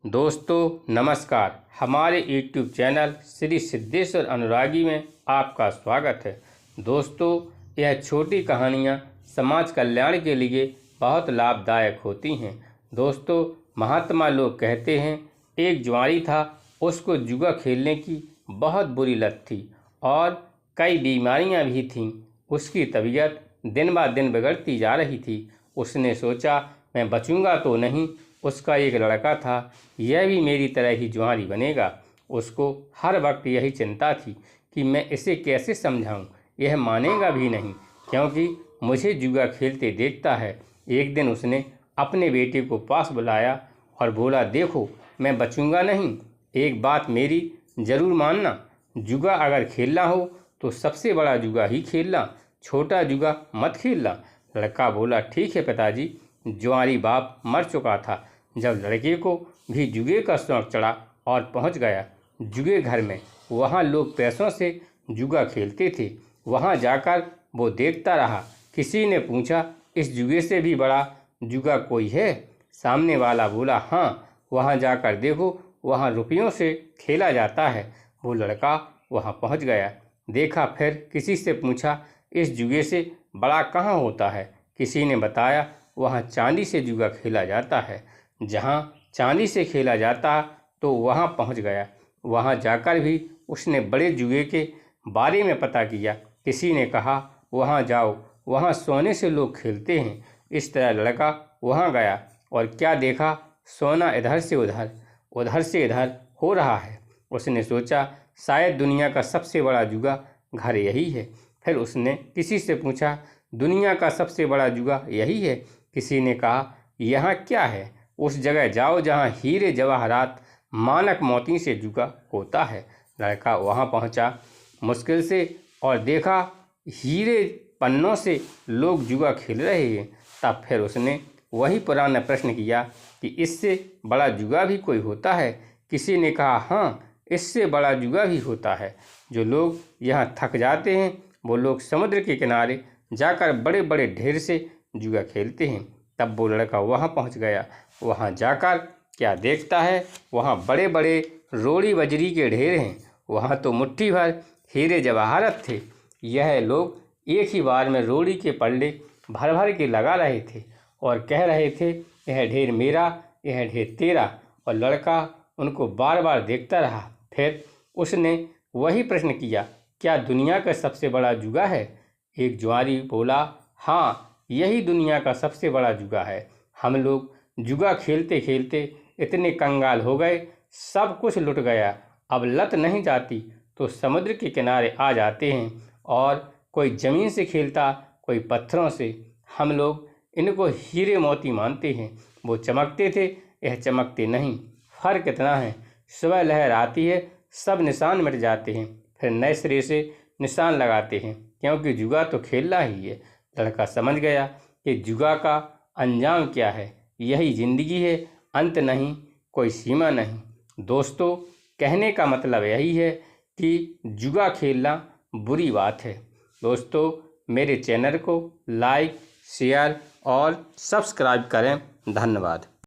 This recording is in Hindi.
दोस्तों नमस्कार। हमारे YouTube चैनल श्री सिद्धेश्वर अनुरागी में आपका स्वागत है। दोस्तों, यह छोटी कहानियाँ समाज कल्याण के लिए बहुत लाभदायक होती हैं। दोस्तों, महात्मा लोग कहते हैं, एक जुआरी था, उसको जुआ खेलने की बहुत बुरी लत थी और कई बीमारियां भी थीं। उसकी तबीयत दिन ब दिन बिगड़ती जा रही थी। उसने सोचा, मैं बचूंगा तो नहीं। उसका एक लड़का था, यह भी मेरी तरह ही जुआरी बनेगा। उसको हर वक्त यही चिंता थी कि मैं इसे कैसे समझाऊं। यह मानेगा भी नहीं, क्योंकि मुझे जुआ खेलते देखता है। एक दिन उसने अपने बेटे को पास बुलाया और बोला, देखो, मैं बचूंगा नहीं, एक बात मेरी ज़रूर मानना। जुआ अगर खेलना हो तो सबसे बड़ा जुआ ही खेलना, छोटा जुआ मत खेलना। लड़का बोला, ठीक है पिताजी। जुआरी बाप मर चुका था जब लड़के को भी जुए का शौक चढ़ा और पहुंच गया जुए घर में। वहां लोग पैसों से जुआ खेलते थे। वहां जाकर वो देखता रहा। किसी ने पूछा, इस जुए से भी बड़ा जुआ कोई है? सामने वाला बोला, हाँ, वहां जाकर देखो, वहां रुपयों से खेला जाता है। वो लड़का वहां पहुंच गया। देखा, फिर किसी से पूछा, इस जुए से बड़ा कहाँ होता है? किसी ने बताया, वहाँ चांदी से जुआ खेला जाता है। जहाँ चांदी से खेला जाता तो वहाँ पहुँच गया। वहाँ जाकर भी उसने बड़े जुए के बारे में पता किया। किसी ने कहा, वहाँ जाओ, वहाँ सोने से लोग खेलते हैं। इस तरह लड़का वहाँ गया और क्या देखा, सोना इधर से उधर, उधर से इधर हो रहा है। उसने सोचा, शायद दुनिया का सबसे बड़ा जुआ घर यही है। फिर उसने किसी से पूछा, दुनिया का सबसे बड़ा जुआ यही है? किसी ने कहा, यहाँ क्या है? उस जगह जाओ जहाँ हीरे जवाहरात मानक मोती से जुआ होता है। लड़का वहाँ पहुँचा मुश्किल से और देखा हीरे पन्नों से लोग जुआ खेल रहे हैं। तब फिर उसने वही पुराना प्रश्न किया कि इससे बड़ा जुआ भी कोई होता है? किसी ने कहा, हाँ, इससे बड़ा जुआ भी होता है। जो लोग यहाँ थक जाते हैं वो लोग समुद्र के किनारे जाकर बड़े बड़े ढेर से जुआ खेलते हैं। तब वो लड़का वहाँ पहुँच गया। वहाँ जाकर क्या देखता है, वहाँ बड़े बड़े रोड़ी बजरी के ढेर हैं। वहाँ तो मुट्ठी भर हीरे जवाहरात थे। यह लोग एक ही बार में रोड़ी के पल्ले भर भर के लगा रहे थे और कह रहे थे, यह ढेर मेरा, यह ढेर तेरा। और लड़का उनको बार बार देखता रहा। फिर उसने वही प्रश्न किया, क्या दुनिया का सबसे बड़ा जुआ है? एक जुआरी बोला, हाँ, यही दुनिया का सबसे बड़ा जुआ है। हम लोग जुआ खेलते खेलते इतने कंगाल हो गए, सब कुछ लुट गया। अब लत नहीं जाती तो समुद्र के किनारे आ जाते हैं और कोई ज़मीन से खेलता, कोई पत्थरों से। हम लोग इनको हीरे मोती मानते हैं। वो चमकते थे, यह चमकते नहीं। फ़र्क इतना है, सुबह लहर आती है, सब निशान मिट जाते हैं, फिर नए सिरे से निशान लगाते हैं, क्योंकि जुआ तो खेलना ही है। लड़का समझ गया कि जुआ का अंजाम क्या है। यही ज़िंदगी है, अंत नहीं, कोई सीमा नहीं। दोस्तों, कहने का मतलब यही है कि जुआ खेलना बुरी बात है। दोस्तों, मेरे चैनल को लाइक, शेयर और सब्सक्राइब करें। धन्यवाद।